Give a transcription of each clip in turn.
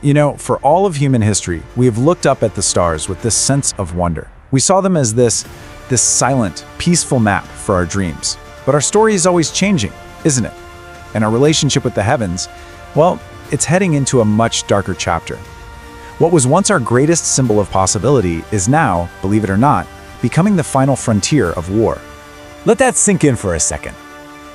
For all of human history, we have looked up at the stars with this sense of wonder. We saw them as this silent, peaceful map for our dreams. But our story is always changing, isn't it? And our relationship with the heavens, well, it's heading into a much darker chapter. What was once our greatest symbol of possibility is now, believe it or not, becoming the final frontier of war. Let that sink in for a second.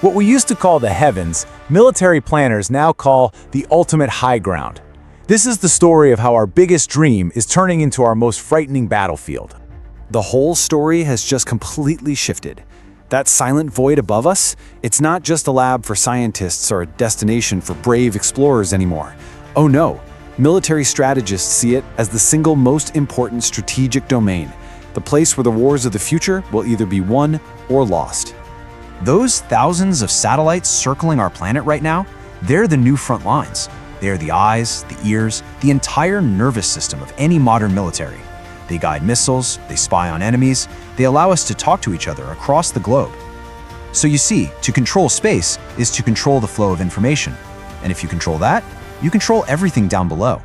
What we used to call the heavens, military planners now call the ultimate high ground. This is the story of how our biggest dream is turning into our most frightening battlefield. The whole story has just completely shifted. That silent void above us, it's not just a lab for scientists or a destination for brave explorers anymore. Oh no, military strategists see it as the single most important strategic domain, the place where the wars of the future will either be won or lost. Those thousands of satellites circling our planet right now, they're the new front lines. They are the eyes, the ears, the entire nervous system of any modern military. They guide missiles, they spy on enemies, they allow us to talk to each other across the globe. So you see, to control space is to control the flow of information. And if you control that, you control everything down below.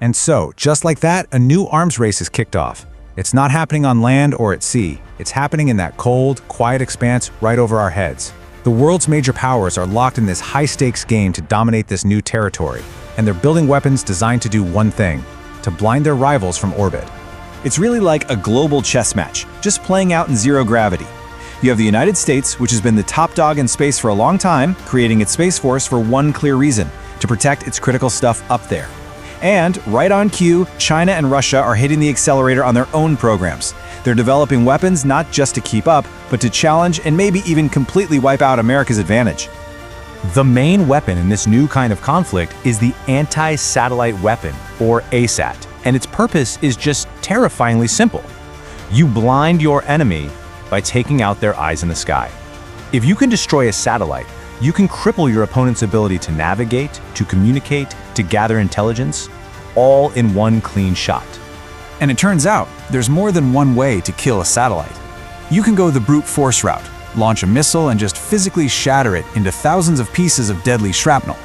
And so, just like that, a new arms race is kicked off. It's not happening on land or at sea. It's happening in that cold, quiet expanse right over our heads. The world's major powers are locked in this high-stakes game to dominate this new territory, and they're building weapons designed to do one thing: to blind their rivals from orbit. It's really like a global chess match, just playing out in zero gravity. You have the United States, which has been the top dog in space for a long time, creating its Space Force for one clear reason: to protect its critical stuff up there. And, right on cue, China and Russia are hitting the accelerator on their own programs. They're developing weapons not just to keep up, but to challenge and maybe even completely wipe out America's advantage. The main weapon in this new kind of conflict is the anti-satellite weapon, or ASAT, and its purpose is just terrifyingly simple. You blind your enemy by taking out their eyes in the sky. If you can destroy a satellite, you can cripple your opponent's ability to navigate, to communicate, to gather intelligence, all in one clean shot. And it turns out, there's more than one way to kill a satellite. You can go the brute force route, launch a missile and just physically shatter it into thousands of pieces of deadly shrapnel.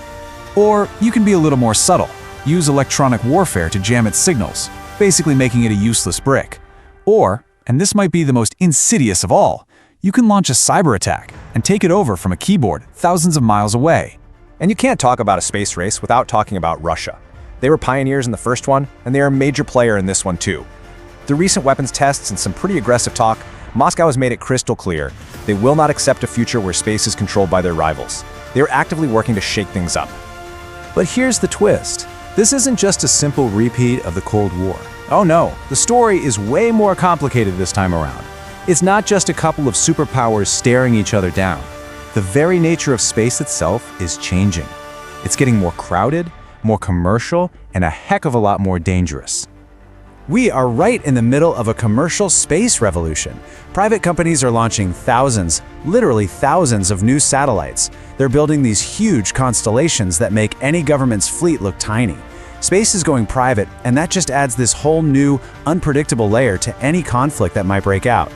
Or you can be a little more subtle, use electronic warfare to jam its signals, basically making it a useless brick. Or, and this might be the most insidious of all, you can launch a cyber attack and take it over from a keyboard thousands of miles away. And you can't talk about a space race without talking about Russia. They were pioneers in the first one, and they are a major player in this one too. Through recent weapons tests and some pretty aggressive talk, Moscow has made it crystal clear they will not accept a future where space is controlled by their rivals. They are actively working to shake things up. But here's the twist. This isn't just a simple repeat of the Cold War. Oh no, the story is way more complicated this time around. It's not just a couple of superpowers staring each other down. The very nature of space itself is changing. It's getting more crowded, more commercial, and a heck of a lot more dangerous. We are right in the middle of a commercial space revolution. Private companies are launching thousands, literally thousands of new satellites. They're building these huge constellations that make any government's fleet look tiny. Space is going private, and that just adds this whole new, unpredictable layer to any conflict that might break out.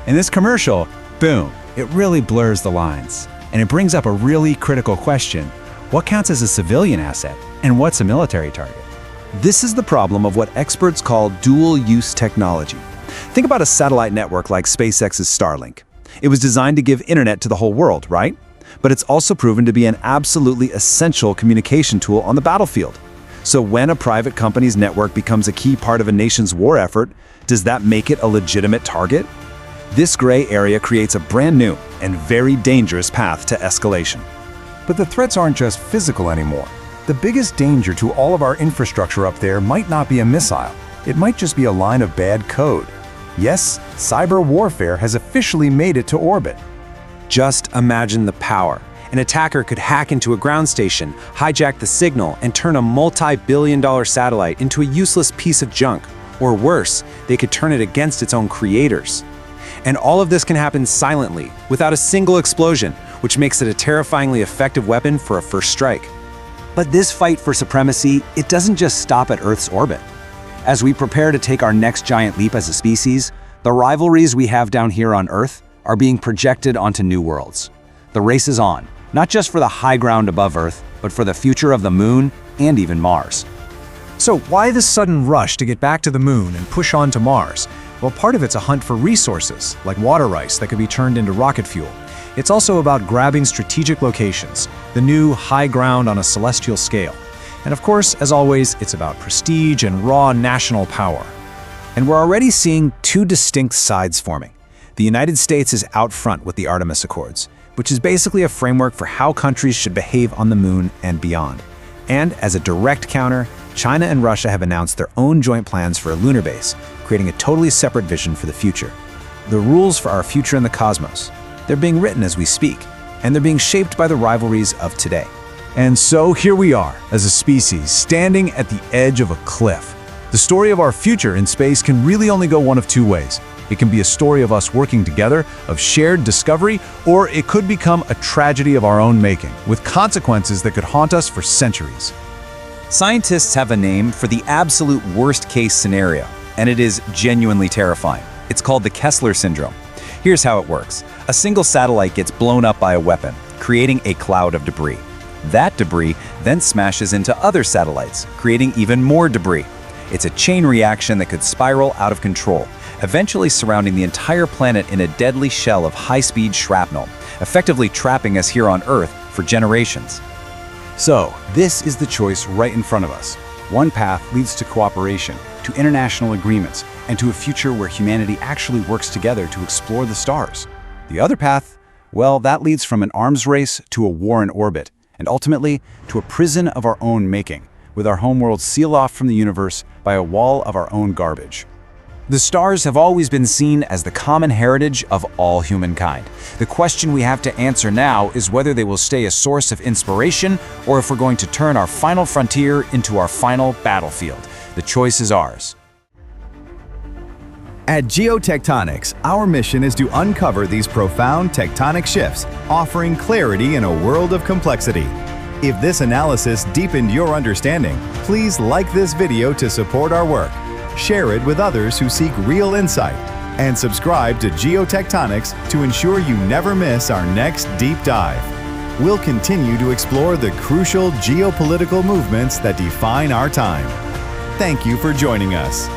In this commercial, boom, it really blurs the lines. And it brings up a really critical question: what counts as a civilian asset, and what's a military target? This is the problem of what experts call dual-use technology. Think about a satellite network like SpaceX's Starlink. It was designed to give internet to the whole world, right? But it's also proven to be an absolutely essential communication tool on the battlefield. So when a private company's network becomes a key part of a nation's war effort, does that make it a legitimate target? This gray area creates a brand new and very dangerous path to escalation. But the threats aren't just physical anymore. The biggest danger to all of our infrastructure up there might not be a missile. It might just be a line of bad code. Yes, cyber warfare has officially made it to orbit. Just imagine the power. An attacker could hack into a ground station, hijack the signal, and turn a multi-billion-dollar satellite into a useless piece of junk. Or worse, they could turn it against its own creators. And all of this can happen silently, without a single explosion, which makes it a terrifyingly effective weapon for a first strike. But this fight for supremacy, it doesn't just stop at Earth's orbit. As we prepare to take our next giant leap as a species, the rivalries we have down here on Earth are being projected onto new worlds. The race is on, not just for the high ground above Earth, but for the future of the Moon and even Mars. So why this sudden rush to get back to the moon and push on to Mars? Well, part of it's a hunt for resources, like water ice that could be turned into rocket fuel. It's also about grabbing strategic locations, the new high ground on a celestial scale. And of course, as always, it's about prestige and raw national power. And we're already seeing two distinct sides forming. The United States is out front with the Artemis Accords, which is basically a framework for how countries should behave on the moon and beyond. And as a direct counter, China and Russia have announced their own joint plans for a lunar base, creating a totally separate vision for the future. The rules for our future in the cosmos, they're being written as we speak, and they're being shaped by the rivalries of today. And so here we are, as a species, standing at the edge of a cliff. The story of our future in space can really only go one of two ways. It can be a story of us working together, of shared discovery, or it could become a tragedy of our own making, with consequences that could haunt us for centuries. Scientists have a name for the absolute worst-case scenario, and it is genuinely terrifying. It's called the Kessler syndrome. Here's how it works. A single satellite gets blown up by a weapon, creating a cloud of debris. That debris then smashes into other satellites, creating even more debris. It's a chain reaction that could spiral out of control, eventually surrounding the entire planet in a deadly shell of high-speed shrapnel, effectively trapping us here on Earth for generations. So, this is the choice right in front of us. One path leads to cooperation, to international agreements, and to a future where humanity actually works together to explore the stars. The other path, well, that leads from an arms race to a war in orbit, and ultimately to a prison of our own making, with our homeworld sealed off from the universe by a wall of our own garbage. The stars have always been seen as the common heritage of all humankind. The question we have to answer now is whether they will stay a source of inspiration or if we're going to turn our final frontier into our final battlefield. The choice is ours. At Geotectonics, our mission is to uncover these profound tectonic shifts, offering clarity in a world of complexity. If this analysis deepened your understanding, please like this video to support our work. Share it with others who seek real insight, and subscribe to Geotectonics to ensure you never miss our next deep dive. We'll continue to explore the crucial geopolitical movements that define our time. Thank you for joining us.